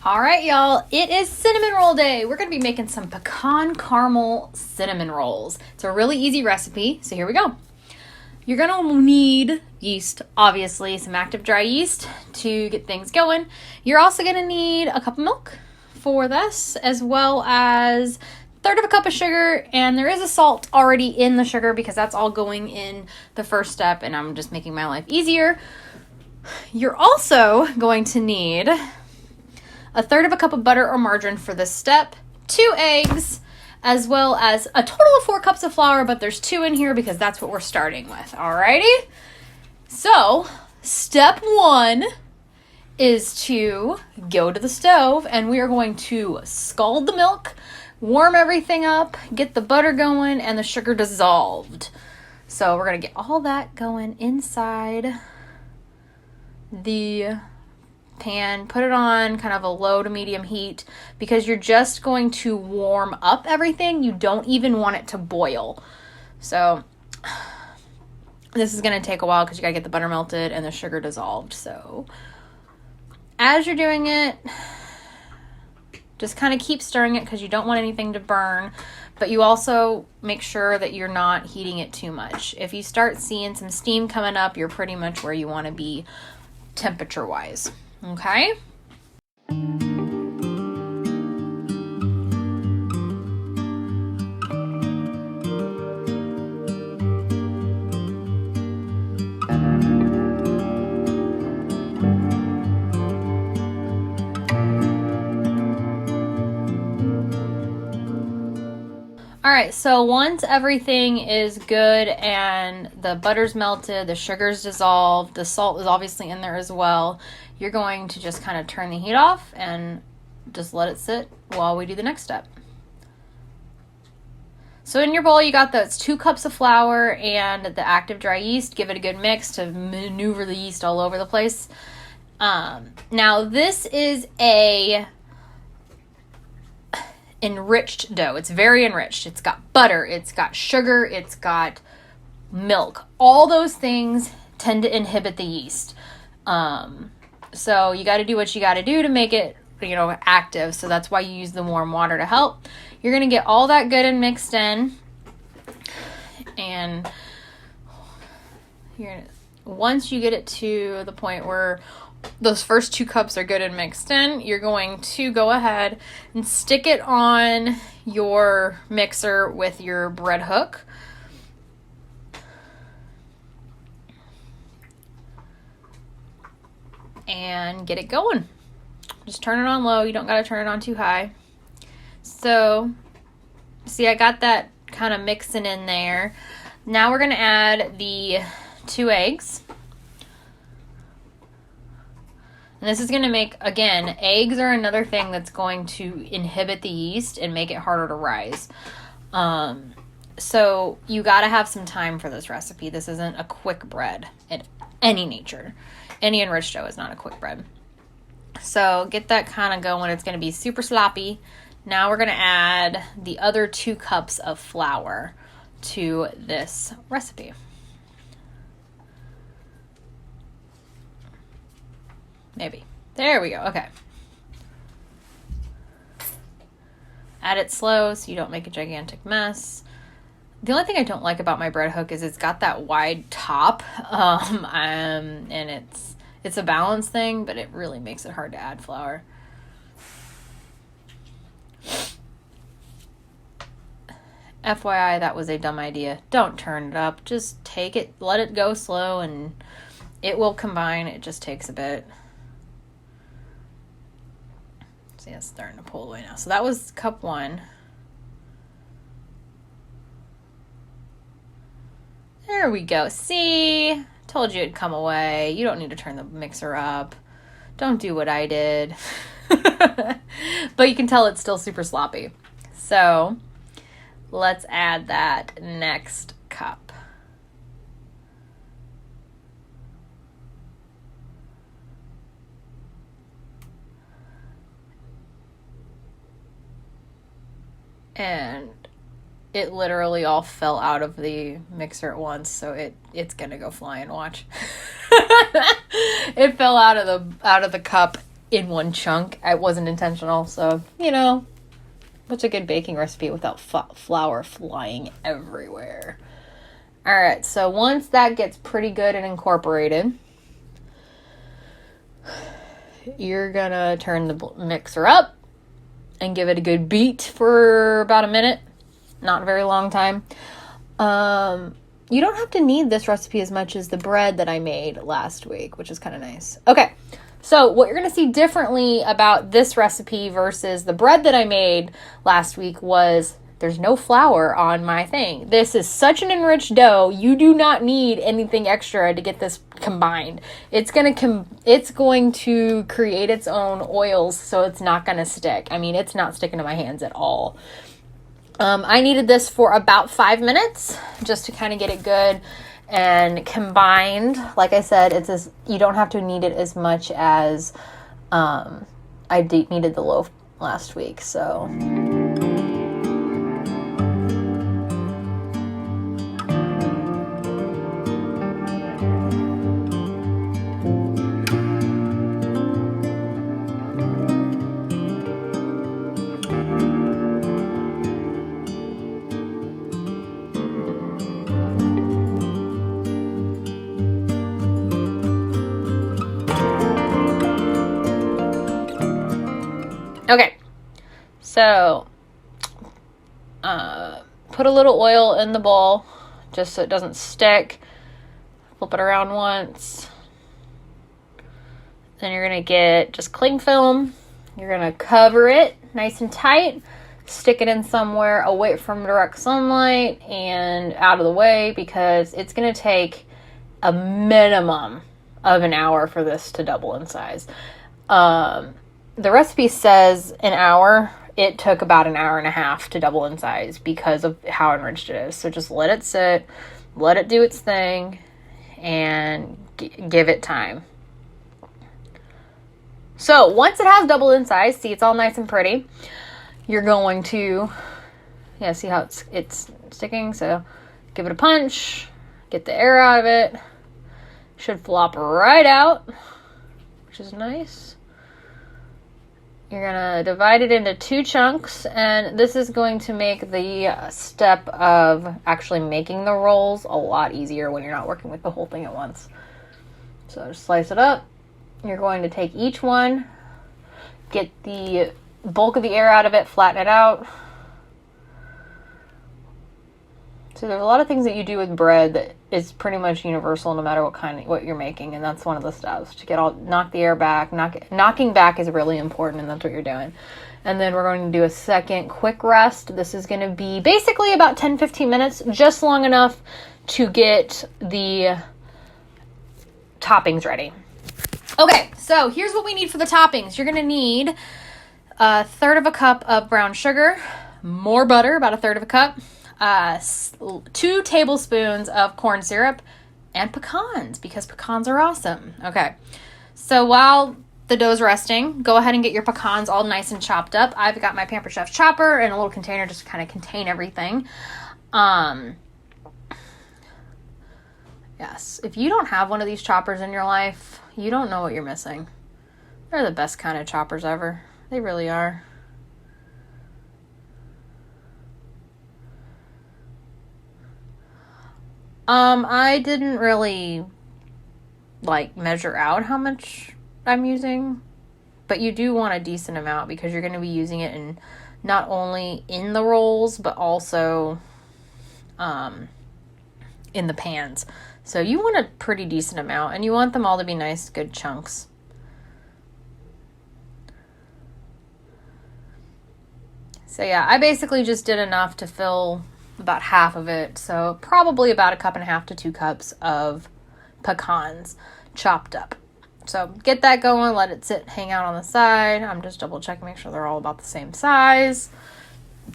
All right, y'all, it is cinnamon roll day. We're going to be making some pecan caramel cinnamon rolls. It's a really easy recipe, so here we go. You're going to need yeast, obviously, some active dry yeast to get things going. You're also going to need a cup of milk for this, as well as a third of a cup of sugar, and there is a salt already in the sugar because that's all going in the first step, and I'm just making my life easier. You're also going to need a third of a cup of butter or margarine for this step, 2 eggs, as well as a total of 4 cups of flour, but there's 2 in here because that's what we're starting with. Alrighty? So, step 1 is to go to the stove, and we are going to scald the milk, warm everything up, get the butter going, and the sugar dissolved. So we're going to get all that going inside the pan, put it on kind of a low to medium heat because you're just going to warm up everything. You don't even want it to boil. So this is going to take a while because you got to get the butter melted and the sugar dissolved. So as you're doing it, just kind of keep stirring it because you don't want anything to burn, but you also make sure that you're not heating it too much. If you start seeing some steam coming up, you're pretty much where you want to be temperature-wise. Okay? Alright, so once everything is good and the butter's melted, the sugar's dissolved, the salt is obviously in there as well, you're going to just kind of turn the heat off and just let it sit while we do the next step. So in your bowl, you got those 2 cups of flour and the active dry yeast. Give it a good mix to maneuver the yeast all over the place. Now this is a enriched dough. It's very enriched. It's got butter, it's got sugar, it's got milk. All those things tend to inhibit the yeast. So you got to do what you got to do to make it, active. So that's why you use the warm water to help. You're going to get all that good and mixed in. And once you get it to the point where those first 2 cups are good and mixed in, you're going to go ahead and stick it on your mixer with your bread hook. And get it going. Just turn it on low. You don't got to turn it on too high. So, see, I got that kind of mixing in there. Now we're going to add the 2 eggs. And this is going to make, again, eggs are another thing that's going to inhibit the yeast and make it harder to rise. So you got to have some time for this recipe. This isn't a quick bread in any nature. Any enriched dough is not a quick bread. So get that kind of going. It's going to be super sloppy. Now we're going to add the other 2 cups of flour to this recipe. Maybe. There we go. Okay. Add it slow so you don't make a gigantic mess. The only thing I don't like about my bread hook is it's got that wide top, and it's a balance thing, but it really makes it hard to add flour. FYI, that was a dumb idea. Don't turn it up. Just take it, let it go slow, and it will combine. It just takes a bit. See, it's starting to pull away now. So that was cup 1. There we go. See? Told you it'd come away. You don't need to turn the mixer up. Don't do what I did. But you can tell it's still super sloppy. So let's add that next cup. And it literally all fell out of the mixer at once, so it's gonna go flying. Watch. It fell out of the cup in one chunk. It wasn't intentional, so, you know, what's a good baking recipe without flour flying everywhere? All right, so once that gets pretty good and incorporated, you're gonna turn the mixer up and give it a good beat for about a minute. Not a very long time. You don't have to knead this recipe as much as the bread that I made last week, which is kind of nice. Okay, so what you're going to see differently about this recipe versus the bread that I made last week was there's no flour on my thing. This is such an enriched dough. You do not need anything extra to get this combined. It's going to create its own oils, so it's not going to stick. I mean, it's not sticking to my hands at all. I needed this for about 5 minutes just to kind of get it good and combined. Like I said, you don't have to knead it as much as I needed the loaf last week. So. Okay, so put a little oil in the bowl just so it doesn't stick. Flip it around once. Then you're going to get just cling film. You're going to cover it nice and tight. Stick it in somewhere away from direct sunlight and out of the way because it's going to take a minimum of an hour for this to double in size. The recipe says an hour. It took about an hour and a half to double in size because of how enriched it is. So just let it sit, let it do its thing, and give it time. So once it has doubled in size, see it's all nice and pretty, you're going to, see how it's sticking. So give it a punch, get the air out of it. Should flop right out, which is nice. You're going to divide it into 2 chunks, and this is going to make the step of actually making the rolls a lot easier when you're not working with the whole thing at once. So just slice it up. You're going to take each one, get the bulk of the air out of it, flatten it out. So there's a lot of things that you do with bread that is pretty much universal no matter what you're making, and that's one of the steps to knock the air back. Knocking back is really important, and that's what you're doing. And then we're going to do a second quick rest. This is going to be basically about 10-15 minutes, just long enough to get the toppings ready. Okay, so here's what we need for the toppings. You're going to need 1/3 cup of brown sugar, more butter, about 1/3 cup, 2 tablespoons of corn syrup, and pecans, because pecans are awesome. Okay, so while the dough's resting, go ahead and get your pecans all nice and chopped up. I've got my Pampered Chef chopper and a little container just to kind of contain everything. Yes, if you don't have one of these choppers in your life, you don't know what you're missing. They're the best kind of choppers ever. They really are. I didn't really measure out how much I'm using, but you do want a decent amount because you're going to be using it in not only in the rolls but also in the pans. So you want a pretty decent amount, and you want them all to be nice, good chunks. So yeah, I basically just did enough to fill about half of it. So probably about 1.5 cups to 2 cups of pecans chopped up. So get that going, let it sit, hang out on the side. I'm just double checking, make sure they're all about the same size.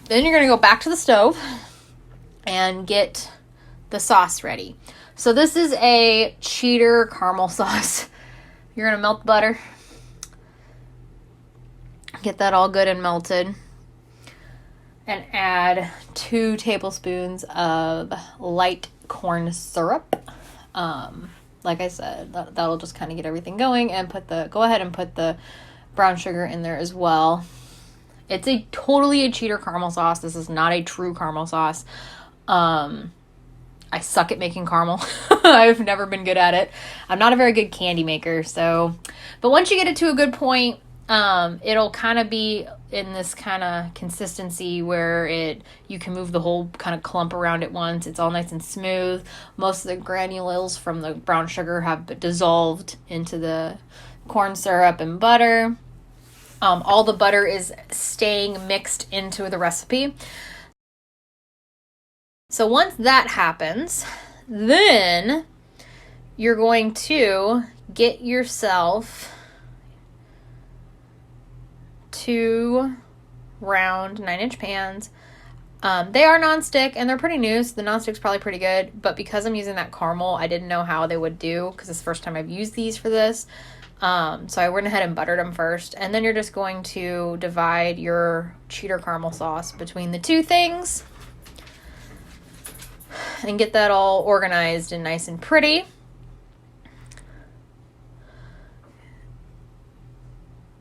Then you're going to go back to the stove and get the sauce ready. So this is a cheater caramel sauce. You're going to melt the butter. Get that all good and melted. And add 2 tablespoons of light corn syrup. Like I said, that'll just kind of get everything going. And go ahead and put the brown sugar in there as well. It's totally a cheater caramel sauce. This is not a true caramel sauce. I suck at making caramel. I've never been good at it. I'm not a very good candy maker, but once you get it to a good point, it'll kind of be in this kind of consistency where you can move the whole kind of clump around at once. It's all nice and smooth. Most of the granules from the brown sugar have dissolved into the corn syrup and butter. All the butter is staying mixed into the recipe. So once that happens, then you're going to get yourself 2 round 9-inch pans. They are nonstick and they're pretty new, so the nonstick's probably pretty good. But because I'm using that caramel, I didn't know how they would do because it's the first time I've used these for this. So I went ahead and buttered them first. And then you're just going to divide your cheater caramel sauce between the 2 things and get that all organized and nice and pretty.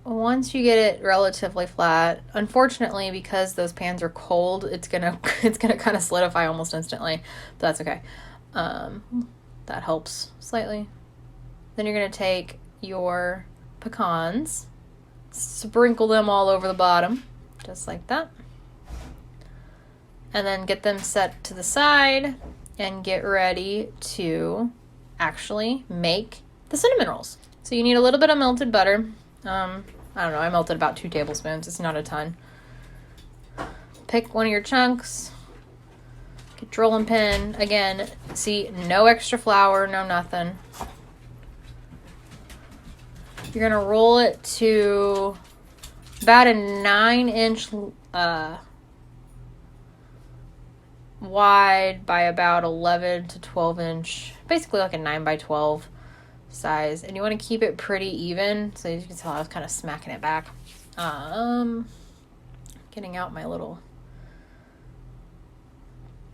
Once you get it relatively flat, unfortunately, because those pans are cold, it's gonna kind of solidify almost instantly. But that's okay. That helps slightly. Then you're gonna take your pecans, sprinkle them all over the bottom, just like that. And then get them set to the side and get ready to actually make the cinnamon rolls. So you need a little bit of melted butter. I don't know, I melted about 2 tablespoons. It's not a ton. Pick one of your chunks. Get your rolling pin. Again, see, no extra flour, no nothing. You're going to roll it to about a 9-inch wide by about 11 to 12 inch, basically like a 9 by 12 size. And you want to keep it pretty even. So as you can tell, I was kind of smacking it back. Getting out my little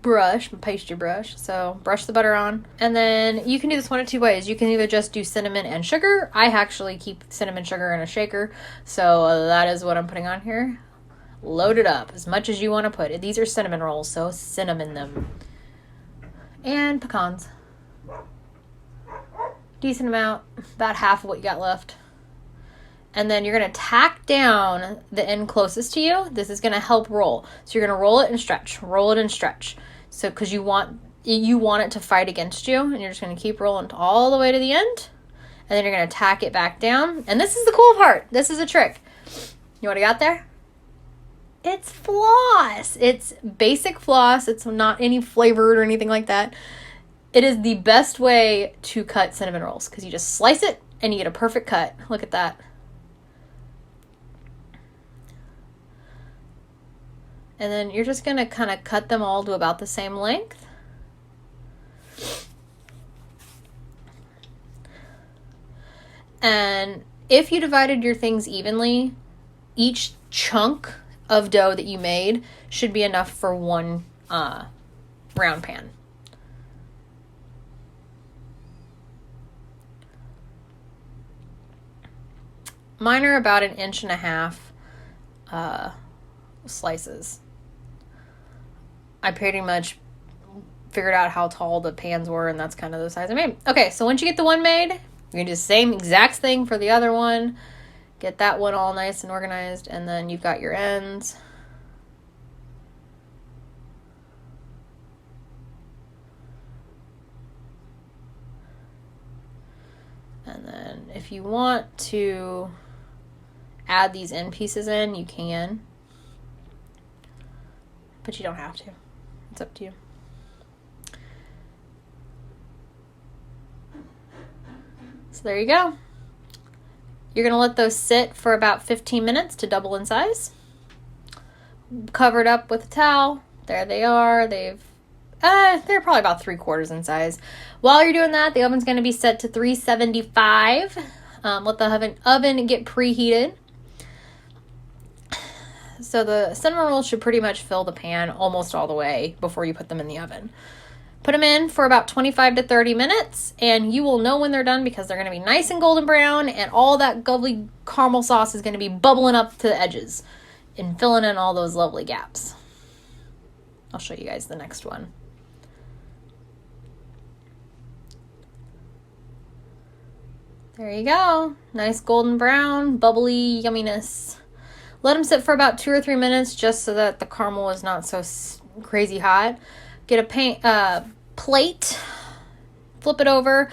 brush, my pastry brush. So brush the butter on. And then you can do this one of 2 ways. You can either just do cinnamon and sugar. I actually keep cinnamon sugar in a shaker. So that is what I'm putting on here. Load it up as much as you want to put it. These are cinnamon rolls, so cinnamon them. And pecans. Decent amount, about half of what you got left. And then you're going to tack down the end closest to you. This is going to help roll. So you're going to roll it and stretch, roll it and stretch. So because you want it to fight against you, and you're just going to keep rolling all the way to the end. And then you're going to tack it back down. And this is the cool part. This is a trick. You know what I got there? It's floss. It's basic floss. It's not any flavored or anything like that. It is the best way to cut cinnamon rolls because you just slice it and you get a perfect cut. Look at that. And then you're just going to kind of cut them all to about the same length. And if you divided your things evenly, each chunk of dough that you made should be enough for 1 round pan. Mine are about 1.5 inch slices. I pretty much figured out how tall the pans were, and that's kind of the size I made. Okay, so once you get the one made, you're going to do the same exact thing for the other one. Get that one all nice and organized, and then you've got your ends. And then if you want to add these end pieces in, you can. But you don't have to. It's up to you. So there you go. You're going to let those sit for about 15 minutes to double in size. Cover it up with a towel. There they are. They're probably about 3/4 in size. While you're doing that, the oven's going to be set to 375. Let the oven get preheated. So the cinnamon rolls should pretty much fill the pan almost all the way before you put them in the oven. Put them in for about 25 to 30 minutes, and you will know when they're done because they're going to be nice and golden brown, and all that lovely caramel sauce is going to be bubbling up to the edges and filling in all those lovely gaps. I'll show you guys the next one. There you go. Nice golden brown, bubbly yumminess. Let them sit for about 2 or 3 minutes just so that the caramel is not so crazy hot. Get a plate, flip it over.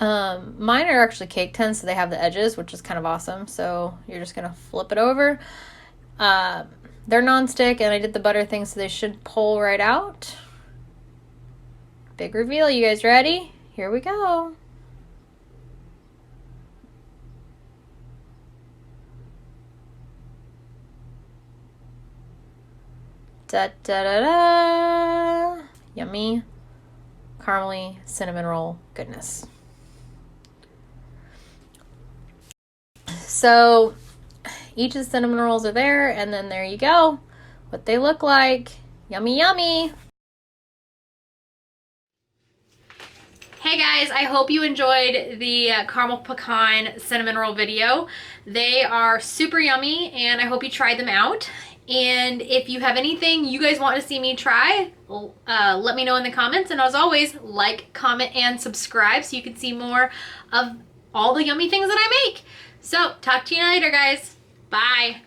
Mine are actually cake tins, so they have the edges, which is kind of awesome. So you're just going to flip it over. They're nonstick, and I did the butter thing, so they should pull right out. Big reveal. You guys ready? Here we go. Da da da da. Yummy, caramely cinnamon roll goodness. So each of the cinnamon rolls are there, and then there you go. What they look like. Yummy, yummy. Hey guys, I hope you enjoyed the caramel pecan cinnamon roll video. They are super yummy, and I hope you tried them out. And if you have anything you guys want to see me try, let me know in the comments. And as always, like, comment, and subscribe so you can see more of all the yummy things that I make. So, talk to you later, guys. Bye.